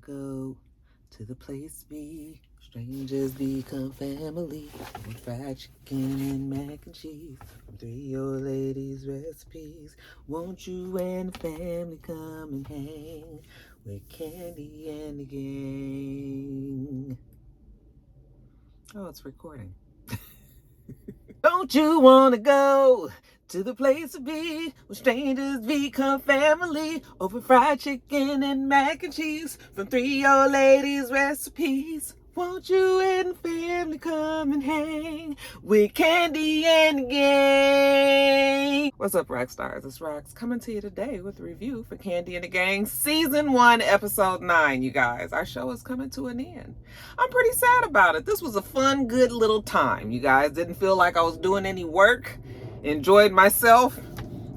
go to the place we strangers become family with fried chicken and mac and cheese from 3 old ladies recipes. Won't you and the family come and hang with Kandi and the Gang? Oh, it's recording. Don't you wanna go to the place to be where strangers become family over fried chicken and mac and cheese from 3 old ladies recipes? Won't you and the family come and hang with Kandi and the Gang? What's up, rock stars? It's Rox coming to you today with a review for Kandi and the Gang Season 1, Episode 9, you guys. Our show is coming to an end. I'm pretty sad about it. This was a fun, good little time, you guys. Didn't feel like I was doing any work. Enjoyed myself.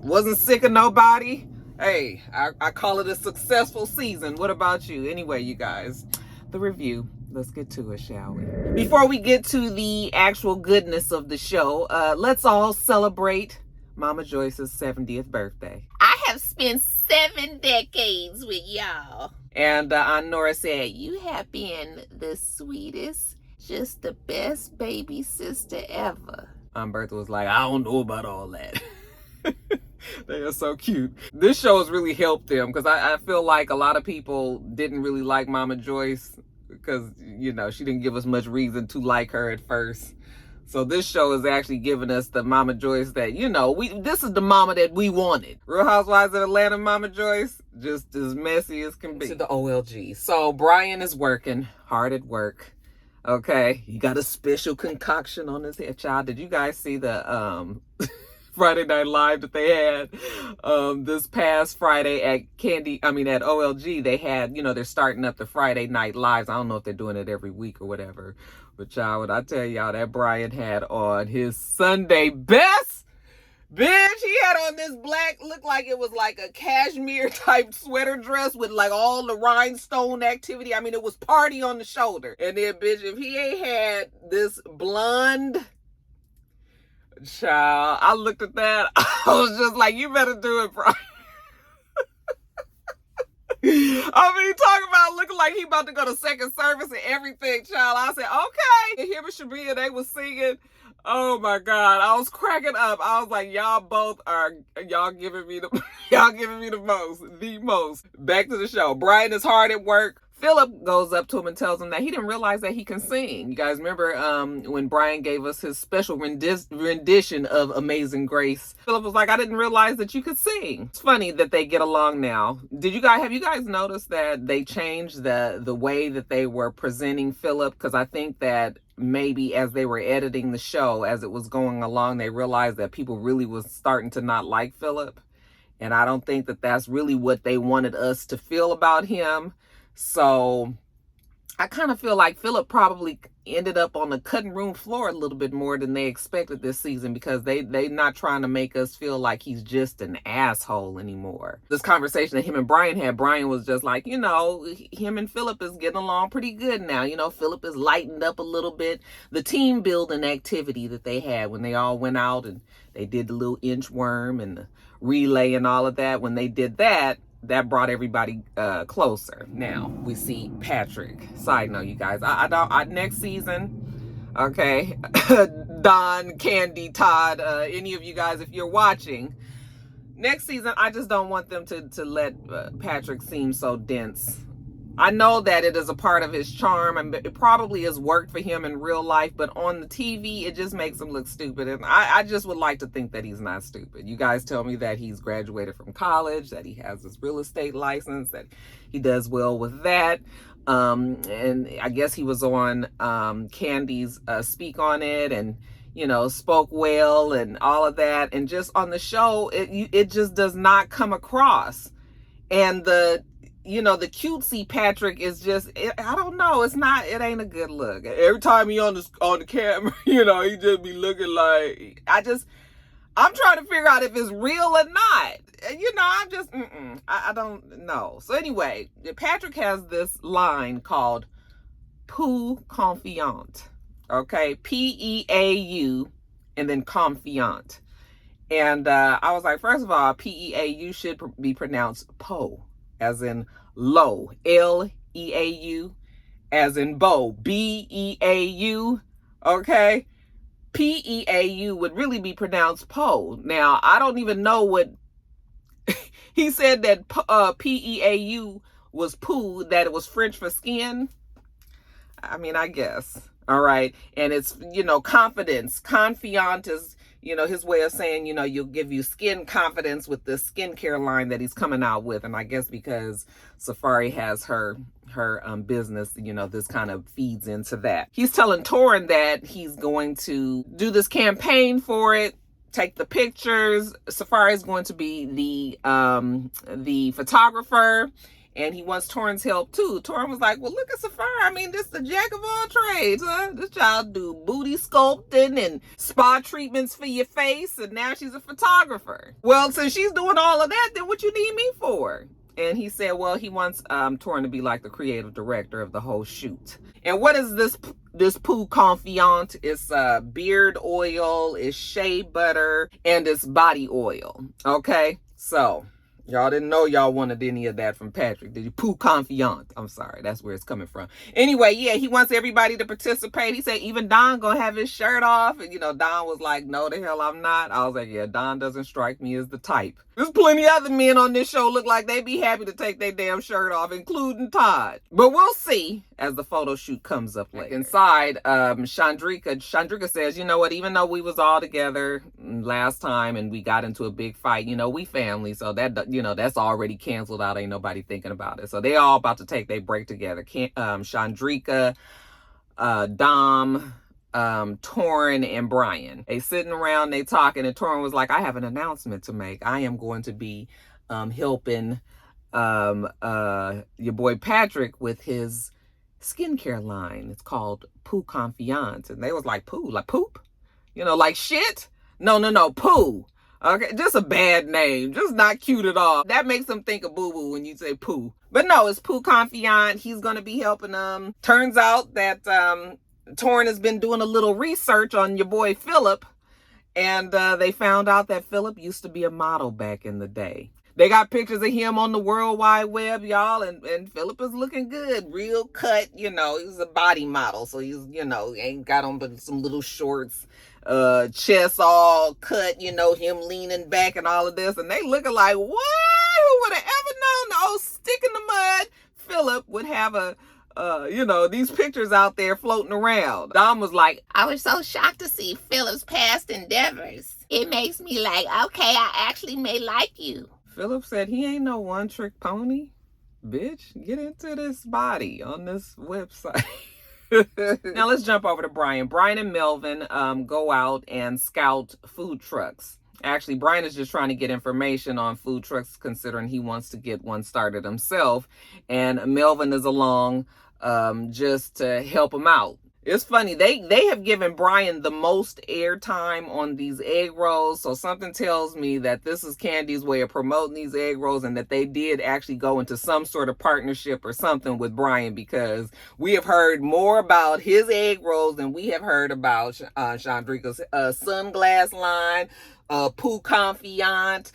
Wasn't sick of nobody. Hey, I call it a successful season. What about you? Anyway, you guys, the review. Let's get to it, shall we? Before we get to the actual goodness of the show, let's all celebrate Mama Joyce's 70th birthday. I have spent 7 decades with y'all. And Aunt Nora said, You have been the sweetest, just the best baby sister ever. Aunt Bertha was like, I don't know about all that. They are so cute. This show has really helped them because I feel like a lot of people didn't really like Mama Joyce because, you know, she didn't give us much reason to like her at first. So this show is actually giving us the Mama Joyce that, you know, this is the mama that we wanted. Real Housewives of Atlanta Mama Joyce, just as messy as can be. To the OLG. So Brian is working, hard at work. Okay, he got a special concoction on his head. Child, did you guys see the Friday Night Live that they had this past Friday at at OLG? They had, you know, they're starting up the Friday Night Lives. I don't know if they're doing it every week or whatever. But child, when I tell y'all that Brian had on his Sunday best, bitch, he had on this black, looked like it was like a cashmere type sweater dress with like all the rhinestone activity. I mean, it was party on the shoulder. And then, bitch, if he ain't had this blonde, child, I looked at that. I was just like, you better do it, Brian. I mean, talking about looking like he about to go to second service and everything, child. I said, okay. And him and Shabria, they was singing. Oh my God, I was cracking up. I was like, y'all giving me the most. Back to the show. Brian is hard at work. Philip goes up to him and tells him that he didn't realize that he can sing. You guys remember when Brian gave us his special rendition of Amazing Grace? Philip was like, I didn't realize that you could sing. It's funny that they get along now. Have you guys noticed that they changed the way that they were presenting Philip? Because I think that maybe as they were editing the show, as it was going along, they realized that people really was starting to not like Philip. And I don't think that that's really what they wanted us to feel about him. So I kind of feel like Philip probably ended up on the cutting room floor a little bit more than they expected this season because they not trying to make us feel like he's just an asshole anymore. This conversation that him and Brian had, Brian was just like, you know, him and Philip is getting along pretty good now. You know, Philip is lightened up a little bit. The team building activity that they had when they all went out and they did the little inchworm and the relay and all of that, when they did that brought everybody closer. Now we see Patrick. Side note, you guys, I next season, okay, Don, Kandi, Todd, any of you guys, if you're watching, next season, I just don't want them to let Patrick seem so dense. I know that it is a part of his charm, and it probably has worked for him in real life, but on the TV, it just makes him look stupid. And I just would like to think that he's not stupid. You guys tell me that he's graduated from college, that he has his real estate license, that he does well with that. And I guess he was on Kandi's Speak On It and, you know, spoke well and all of that. And just on the show, it just does not come across. And the cutesy Patrick is just, I don't know, it ain't a good look. Every time he on the camera, you know, he just be looking like, I'm trying to figure out if it's real or not. You know, I'm just, I don't know. So anyway, Patrick has this line called Peu Confiant, okay? P-E-A-U and then confiant. And I was like, first of all, P-E-A-U should be pronounced Poe, as in low, L-E-A-U. P-E-A-U, as in bow, B-E-A-U, okay? P-E-A-U would really be pronounced Poe. Now, I don't even know what, he said that P-E-A-U was poo, that it was French for skin. I mean, I guess. All right. And it's, confidence. Confiant is, his way of saying, you'll give you skin confidence with this skincare line that he's coming out with. And I guess because Safari has her business, this kind of feeds into that. He's telling Torrin that he's going to do this campaign for it, take the pictures. Safari is going to be the photographer. And he wants Torrin's help too. Torrin was like, well, look at Safari. I mean, this is the jack of all trades, huh? This child do booty sculpting and spa treatments for your face. And now she's a photographer. Well, since she's doing all of that, then what you need me for? And he said, well, he wants Torrin to be like the creative director of the whole shoot. And what is this Poo Confiant? It's beard oil, it's shea butter, and it's body oil. Okay, so y'all didn't know y'all wanted any of that from Patrick, did you? Poo Confiant. I'm sorry, that's where it's coming from. Anyway, yeah, he wants everybody to participate. He said even Don gonna have his shirt off. And, Don was like, no, the hell I'm not. I was like, yeah, Don doesn't strike me as the type. There's plenty of other men on this show look like they'd be happy to take their damn shirt off, including Todd. But we'll see as the photo shoot comes up later. Inside, Shandricka says, you know what, even though we was all together last time and we got into a big fight, we family, so that, that's already canceled out. Ain't nobody thinking about it. So they all about to take their break together. Shandricka, Dom, Torrin, and Brian. They sitting around, they talking, and Torrin was like, I have an announcement to make. I am going to be helping your boy Patrick with his skincare line. It's called Poo Confiant. And they was like, poo, like poop? Like shit? No, poo. Okay, just a bad name. Just not cute at all. That makes them think of boo-boo when you say poo. But no, it's Poo Confiant. He's going to be helping them. Turns out that Torrin has been doing a little research on your boy Philip. And they found out that Philip used to be a model back in the day. They got pictures of him on the World Wide Web, y'all, and Philip is looking good, real cut, he's a body model, so he's, ain't got on but some little shorts, chest all cut, him leaning back and all of this, and they looking like, what? Who would have ever known the old stick in the mud Philip would have these pictures out there floating around. Dom was like, I was so shocked to see Philip's past endeavors. It makes me like, okay, I actually may like you. Philip said he ain't no one-trick pony. Bitch, get into this body on this website. Now let's jump over to Brian. Brian and Melvin go out and scout food trucks. Actually, Brian is just trying to get information on food trucks, considering he wants to get one started himself. And Melvin is along just to help him out. It's funny, they have given Brian the most airtime on these egg rolls, so something tells me that this is Kandi's way of promoting these egg rolls and that they did actually go into some sort of partnership or something with Brian, because we have heard more about his egg rolls than we have heard about Shandricka's sunglass line, Poo Confiant,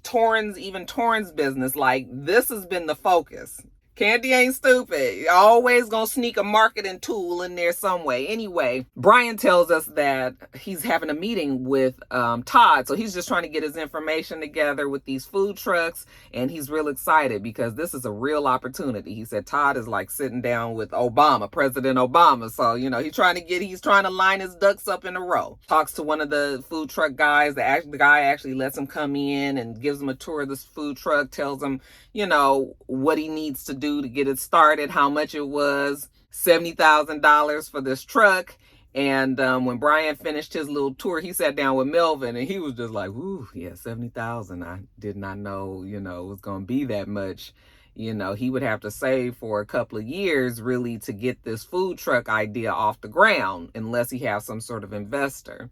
Torrin's business. Like, this has been the focus. Kandi ain't stupid. You're always gonna sneak a marketing tool in there some way. Anyway, Brian tells us that he's having a meeting with Todd. So he's just trying to get his information together with these food trucks. And he's real excited because this is a real opportunity. He said Todd is like sitting down with Obama, President Obama. So, he's trying to line his ducks up in a row. Talks to one of the food truck guys. The guy actually lets him come in and gives him a tour of this food truck, tells him, what he needs to do to get it started, how much it was, $70,000 for this truck. And when Brian finished his little tour, he sat down with Melvin and he was just like, ooh, yeah, 70,000. I did not know, it was going to be that much. He would have to save for a couple of years really to get this food truck idea off the ground, unless he has some sort of investor.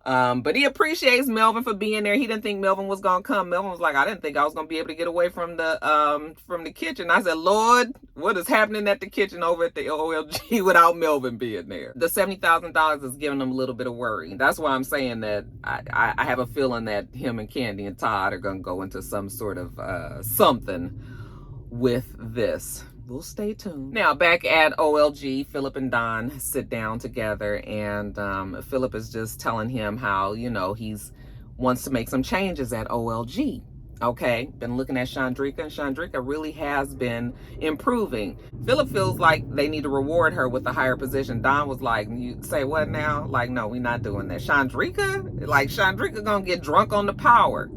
But he appreciates Melvin for being there. He didn't think Melvin was gonna come. Melvin was like, I didn't think I was gonna be able to get away from the kitchen. I said, Lord, what is happening at the kitchen over at the OLG without Melvin being there? The $70,000 is giving him a little bit of worry. That's why I'm saying that I have a feeling that him and Kandi and Todd are gonna go into some sort of something with this. We'll stay tuned. Now, back at OLG, Philip and Don sit down together, and Philip is just telling him how, he's wants to make some changes at OLG. Okay, been looking at Shandricka, and Shandricka really has been improving. Philip feels like they need to reward her with a higher position. Don was like, you say what now? Like, no, we're not doing that. Shandricka gonna get drunk on the power.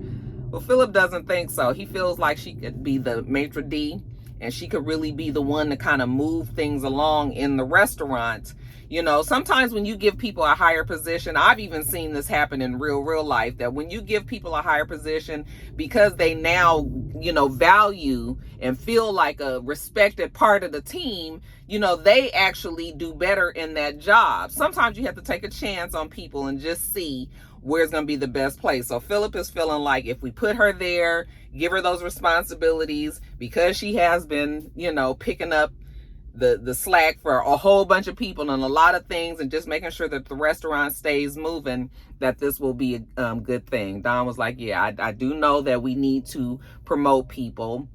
Well, Philip doesn't think so. He feels like she could be the maitre d', and she could really be the one to kind of move things along in the restaurant. Sometimes when you give people a higher position, I've even seen this happen in real life, that when you give people a higher position, because they now, value and feel like a respected part of the team, they actually do better in that job. Sometimes you have to take a chance on people and just see where's going to be the best place. So Philip is feeling like if we put her there, give her those responsibilities, because she has been, picking up the slack for a whole bunch of people and a lot of things, and just making sure that the restaurant stays moving, that this will be a good thing. Don was like, yeah, I do know that we need to promote people,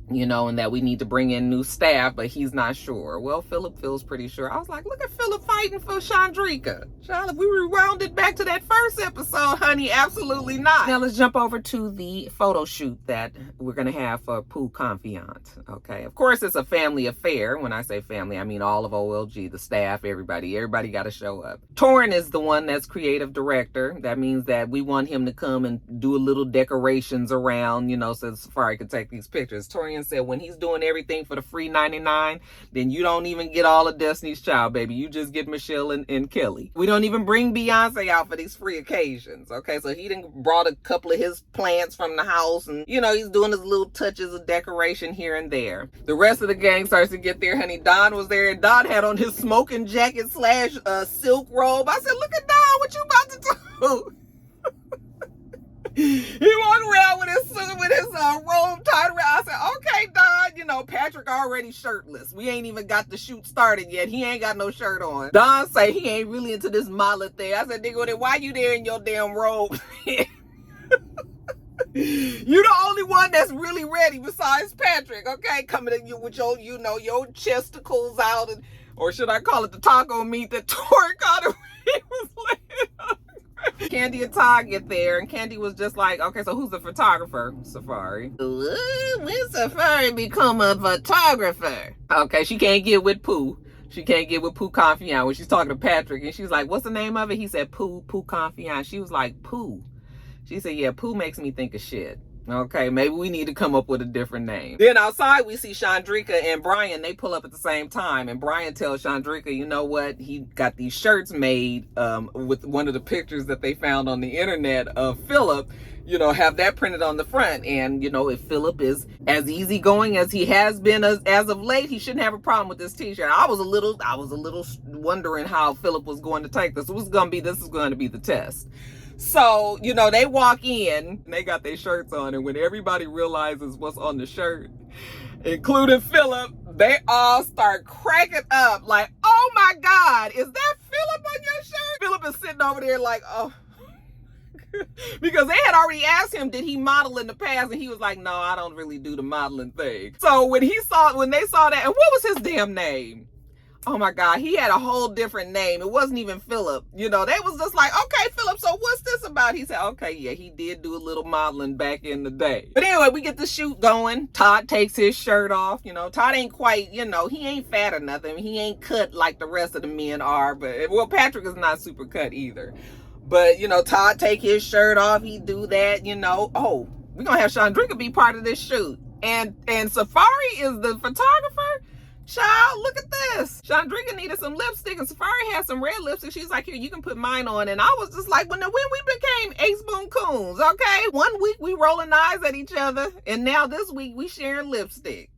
and that we need to bring in new staff, but he's not sure. Well, Philip feels pretty sure. I was like, look at Philip fighting for Shandricka. Child, if we rewound it back to that first episode, honey, absolutely not. Now let's jump over to the photo shoot that we're going to have for Pooh Confidant. Okay, of course, it's a family affair. When I say family, I mean all of OLG, the staff, everybody got to show up. Torrin is the one that's creative director. That means that we want him to come and do a little decorations around, so Safari could take these pictures. Torian said when he's doing everything for the free 99, then you don't even get all of Destiny's Child, baby. You just get Michelle and Kelly. We don't even bring Beyonce out for these free occasions. Okay, so he done brought a couple of his plants from the house, and he's doing his little touches of decoration here and there. The rest of the gang starts to get there, honey. Don was there, and Don had on his smoking jacket / silk robe. I said, look at Don, what you about to do? He walked around with his robe tied around. I said, okay, Don, Patrick already shirtless. We ain't even got the shoot started yet. He ain't got no shirt on. Don say he ain't really into this modeling thing. I said, nigga, why you there in your damn robe? You the only one that's really ready besides Patrick, okay? Coming at you with your, your chesticles out, or should I call it the taco meat that Tori called it when he was laying. Kandi and Todd get there, and Kandi was just like, okay, so who's the photographer? Safari. When Safari become a photographer? Okay, she can't get with Pooh. She can't get with Pooh Confidant when she's talking to Patrick, and she's like, what's the name of it? He said Pooh Confidant. She was like, Pooh. She said, yeah, Pooh makes me think of shit. Okay, maybe we need to come up with a different name. Then outside, we see Shandricka and Brian. They pull up at the same time, and Brian tells Shandricka, you know what? He got these shirts made with one of the pictures that they found on the internet of Philip. Have that printed on the front. And, if Philip is as easygoing as he has been as of late, he shouldn't have a problem with this t-shirt. I was a little wondering how Philip was going to take this. This is going to be the test. So, they walk in, and they got their shirts on, and when everybody realizes what's on the shirt, including Philip, they all start cracking up like, oh my God, is that Philip on your shirt? Philip is sitting over there like, oh. Because they had already asked him, did he model in the past? And he was like, no, I don't really do the modeling thing. So when they saw that, and what was his damn name? Oh my God, he had a whole different name. It wasn't even Philip. They was just like, okay, Philip, so what's this about? He said, okay, yeah, he did do a little modeling back in the day. But anyway, we get the shoot going. Todd takes his shirt off. Todd ain't quite, he ain't fat or nothing. He ain't cut like the rest of the men are. But, well, Patrick is not super cut either. But, Todd take his shirt off. He do that, Oh, we're going to have Shandricka be part of this shoot. And Safari is the photographer. Child, look at this. Shandricka needed some lipstick, and Safari had some red lipstick. She's like, here, you can put mine on. And I was just like, when we became Ace Boon Coons, okay? 1 week we rolling eyes at each other, and now this week we sharing lipstick.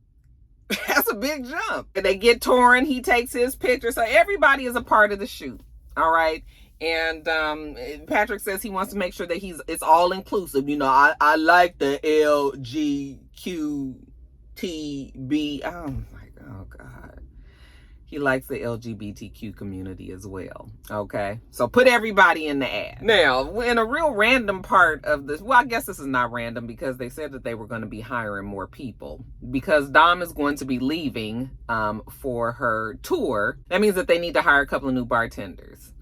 That's a big jump. And they get Torrin, he takes his picture. So everybody is a part of the shoot, all right? And Patrick says he wants to make sure that it's all inclusive. I like the LGQTB. Oh God. He likes the LGBTQ community as well. Okay. So put everybody in the ad. Now, in a real random part of this, well, I guess this is not random because they said that they were going to be hiring more people because Dom is going to be leaving for her tour. That means that they need to hire a couple of new bartenders.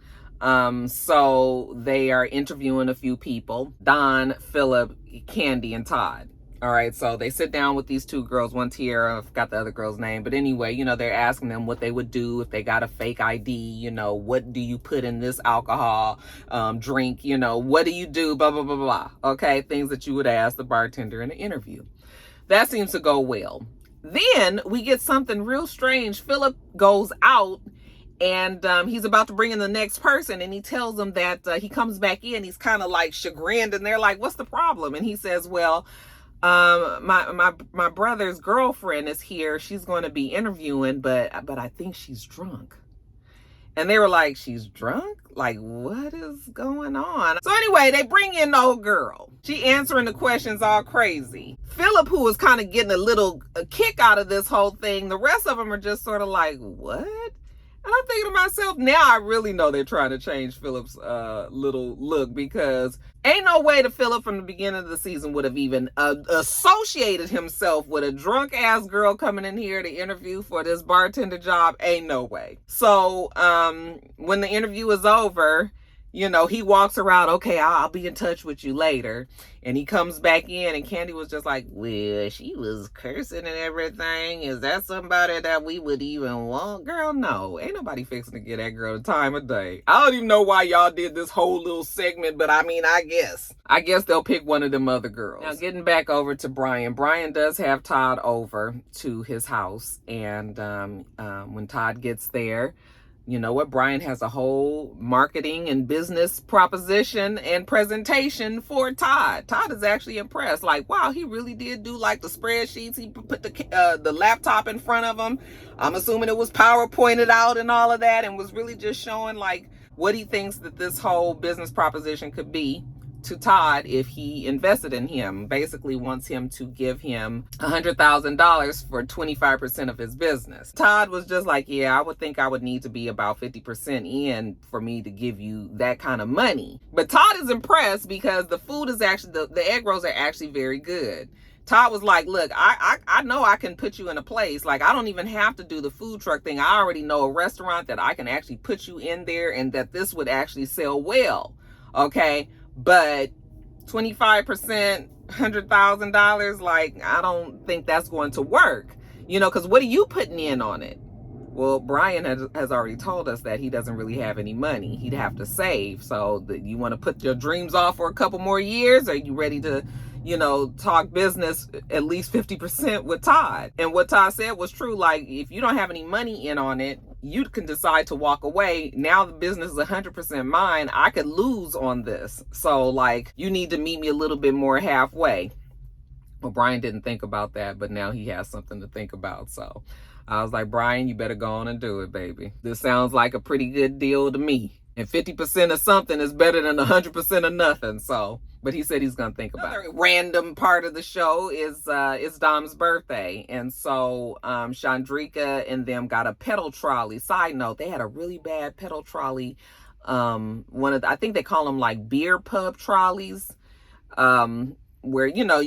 So they are interviewing a few people: Don, Philip, Kandi, and Todd. All right, so they sit down with these two girls, one Tiara, I forgot the other girl's name, but anyway, you know, they're asking them what they would do if they got a fake ID, you know, what do you put in this alcohol drink, you know, what do you do, blah, blah, blah, blah, okay, things that you would ask the bartender in an interview. That seems to go well. Then we get something real strange. Philip goes out and he's about to bring in the next person, and he tells them that he comes back in, he's kind of like chagrined, and they're like, what's the problem? And he says, well, my brother's girlfriend is here. She's going to be interviewing, but I think she's drunk. And they were like, she's drunk? Like, what is going on? So anyway, they bring in the old girl. She answering the questions all crazy. Philip, who was kind of getting a kick out of this whole thing, the rest of them are just sort of like, what? And I'm thinking to myself, now I really know they're trying to change Philip's little look, because ain't no way that Philip from the beginning of the season would have even associated himself with a drunk ass girl coming in here to interview for this bartender job. Ain't no way. So when the interview is over, you know, he walks around, okay, I'll be in touch with you later. And he comes back in, and Kandi was just like, well, she was cursing and everything. Is that somebody that we would even want? Girl, no. Ain't nobody fixing to get that girl the time of day. I don't even know why y'all did this whole little segment, but I mean, I guess they'll pick one of them other girls. Now, getting back over to Brian. Brian does have Todd over to his house. And when Todd gets there, you know what? Brian has a whole marketing and business proposition and presentation for Todd. Todd is actually impressed. Like, wow, he really did do like the spreadsheets. He put the laptop in front of him. I'm assuming it was PowerPointed out and all of that, and was really just showing like what he thinks that this whole business proposition could be to Todd if he invested in him. Basically wants him to give him $100,000 for 25% of his business. Todd was just like, yeah, I would think I would need to be about 50% in for me to give you that kind of money. But Todd is impressed because the food is actually, the egg rolls are actually very good. Todd was like, look, I know I can put you in a place. Like, I don't even have to do the food truck thing. I already know a restaurant that I can actually put you in there, and that this would actually sell well. Okay. But 25%, $100,000, like, I don't think that's going to work, you know, because what are you putting in on it? Well, Brian has already told us that he doesn't really have any money. He'd have to save. So you want to put your dreams off for a couple more years? Are you ready to, you know, talk business at least 50% with Todd? And what Todd said was true. Like, if you don't have any money in on it, you can decide to walk away. Now the business is 100% mine. I could lose on this. So, like, you need to meet me a little bit more halfway. Well, Brian didn't think about that, but now he has something to think about. So I was like, Brian, you better go on and do it, baby. This sounds like a pretty good deal to me. And 50% of something is better than 100% of nothing. So, but he said he's going to think about it. Random part of the show is Dom's birthday. And so Shandricka and them got a pedal trolley. Side note, they had a really bad pedal trolley. I think they call them like beer pub trolleys. Where, you know,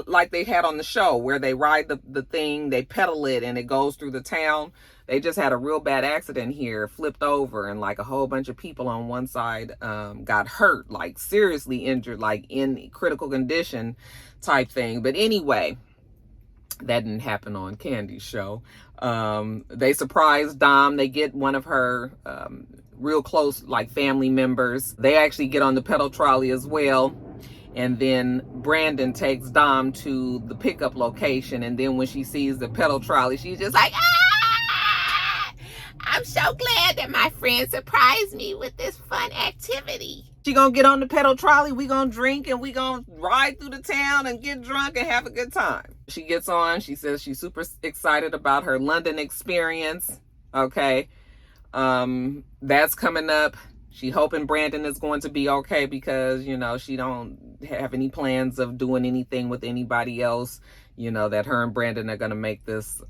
like they had on the show, where they ride the thing, they pedal it, and it goes through the town. They just had a real bad accident here, flipped over, and like a whole bunch of people on one side got hurt, like seriously injured, like in critical condition type thing. But anyway, that didn't happen on Kandi's show. They surprised Dom. They get one of her real close, like, family members. They actually get on the pedal trolley as well. And then Brandon takes Dom to the pickup location. And then when she sees the pedal trolley, she's just like, ah! I'm so glad that my friend surprised me with this fun activity. She gonna get on the pedal trolley, we gonna drink, and we gonna ride through the town and get drunk and have a good time. She gets on, she says she's super excited about her London experience. Okay. That's coming up. She hoping Brandon is going to be okay because, you know, she don't have any plans of doing anything with anybody else. that her and Brandon are gonna make this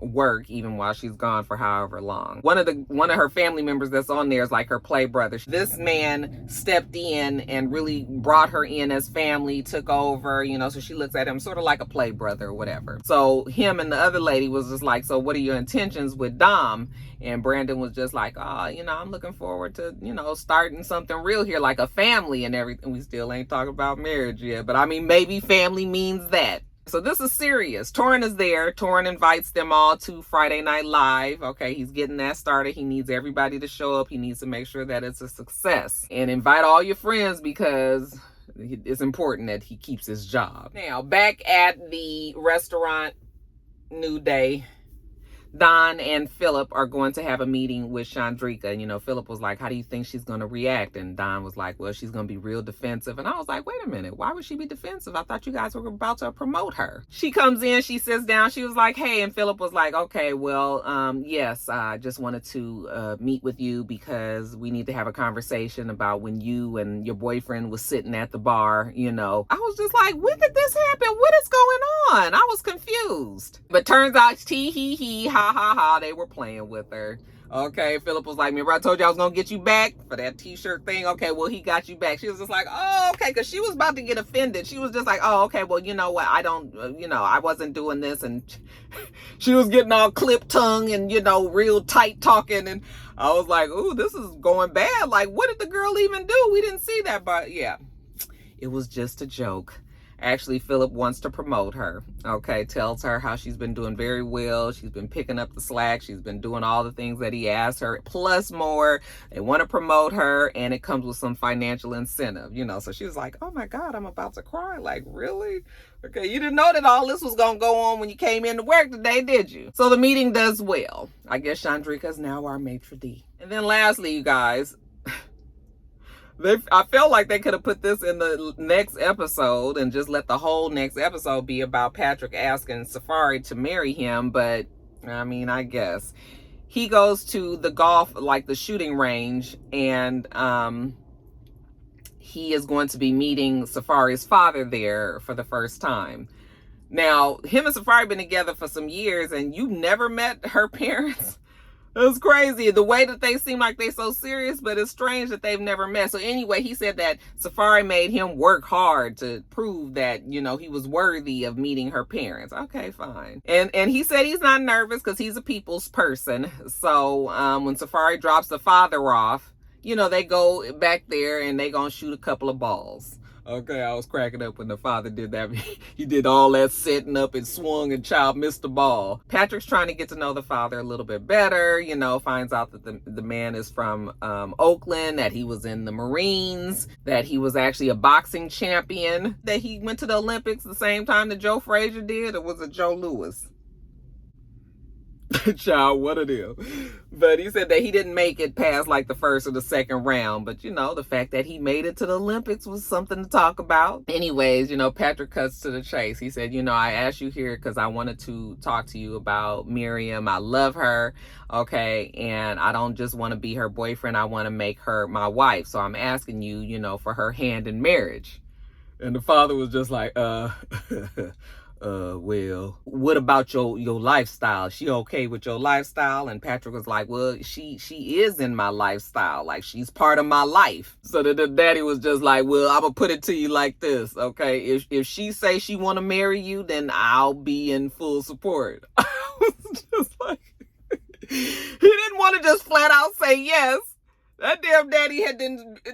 work even while she's gone for however long. One of her family members that's on there is like her play brother. This man stepped in and really brought her in as family, took over, so she looks at him sort of like a play brother or whatever. So him and the other lady was just like, so what are your intentions with Dom? And Brandon was just like, I'm looking forward to, starting something real here, like a family and everything. We still ain't talking about marriage yet, but I mean, maybe family means that. So this is serious. Torrin is there. Torrin invites them all to Friday Night Live. Okay, he's getting that started. He needs everybody to show up. He needs to make sure that it's a success. And invite all your friends because it's important that he keeps his job. Now, back at the restaurant, New Day, Don and Philip are going to have a meeting with Shandricka. Philip was like, how do you think she's going to react? And Don was like, well, she's going to be real defensive. And I was like, wait a minute, why would she be defensive? I thought you guys were about to promote her. She comes in, she sits down, she was like, hey, and Philip was like, okay, well, yes, I just wanted to meet with you because we need to have a conversation about when you and your boyfriend was sitting at the bar, I was just like, when did this happen? What is going on? I was confused. But turns out, he, ha, ha, they were playing with her. Okay, Philip was like, remember I told you I was gonna get you back for that t-shirt thing? Okay, well, he got you back. She was just like, oh, okay, because she was about to get offended. She was just like, oh, okay, well, you know what? I don't, I wasn't doing this. And she was getting all clipped tongue and, real tight talking. And I was like, ooh, this is going bad. Like, what did the girl even do? We didn't see that, but yeah, it was just a joke. Actually, Philip wants to promote her, okay? Tells her how she's been doing very well. She's been picking up the slack. She's been doing all the things that he asked her, plus more. They want to promote her, and it comes with some financial incentive, So she was like, oh, my God, I'm about to cry. Like, really? Okay, you didn't know that all this was going to go on when you came into work today, did you? So the meeting does well. I guess Shandricka is now our maitre d'. And then lastly, you guys, I felt like they could have put this in the next episode and just let the whole next episode be about Patrick asking Safari to marry him. But I mean, I guess he goes to the golf, like the shooting range, and he is going to be meeting Safari's father there for the first time. Now, him and Safari been together for some years, and you never met her parents. It was crazy the way that they seem like they so serious, but it's strange that they've never met. So anyway, he said that Safari made him work hard to prove that, he was worthy of meeting her parents. Okay, fine. And he said he's not nervous because he's a people's person. So when Safari drops the father off, they go back there and they gonna shoot a couple of balls. Okay, I was cracking up when the father did that. He did all that setting up and swung and child missed the ball. Patrick's trying to get to know the father a little bit better, finds out that the man is from Oakland, that he was in the Marines, that he was actually a boxing champion, that he went to the Olympics the same time that Joe Frazier did, or was it Joe Louis? Child, what a deal. But he said that he didn't make it past like the first or the second round. But, the fact that he made it to the Olympics was something to talk about. Anyways, Patrick cuts to the chase. He said, I asked you here because I wanted to talk to you about Miriam. I love her. Okay. And I don't just want to be her boyfriend. I want to make her my wife. So I'm asking you, for her hand in marriage. And the father was just like, well, what about your lifestyle? She okay with your lifestyle? And Patrick was like, well, she is in my lifestyle. Like, she's part of my life. So the daddy was just like, well, I'm gonna put it to you like this, okay? If she say she want to marry you, then I'll be in full support. I was just like, he didn't want to just flat out say yes. That damn daddy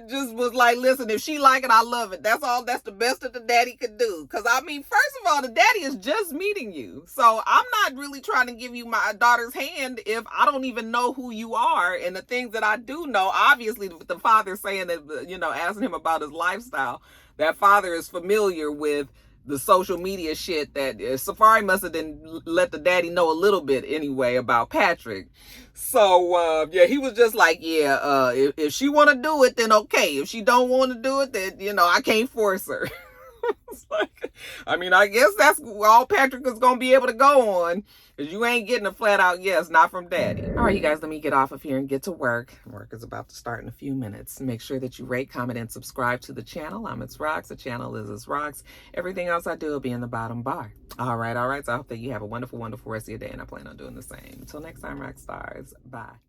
just was like, listen, if she like it, I love it. That's all. That's the best that the daddy could do. Because, I mean, first of all, the daddy is just meeting you. So I'm not really trying to give you my daughter's hand if I don't even know who you are. And the things that I do know, obviously, the father saying that, asking him about his lifestyle, that father is familiar with the social media shit that Safari must have then let the daddy know a little bit anyway about Patrick. So, yeah, he was just like, yeah, if she want to do it, then okay. If she don't want to do it, then, I can't force her. It's like, I mean, I guess that's all Patrick is going to be able to go on, because you ain't getting a flat out yes, not from daddy. All right, you guys, let me get off of here and get to work. Work is about to start in a few minutes. Make sure that you rate, comment, and subscribe to the channel. I'm itsrox. The channel is itsrox. Everything else I do will be in the bottom bar. All right. So I hope that you have a wonderful, wonderful rest of your day, and I plan on doing the same. Until next time, rock stars. Bye.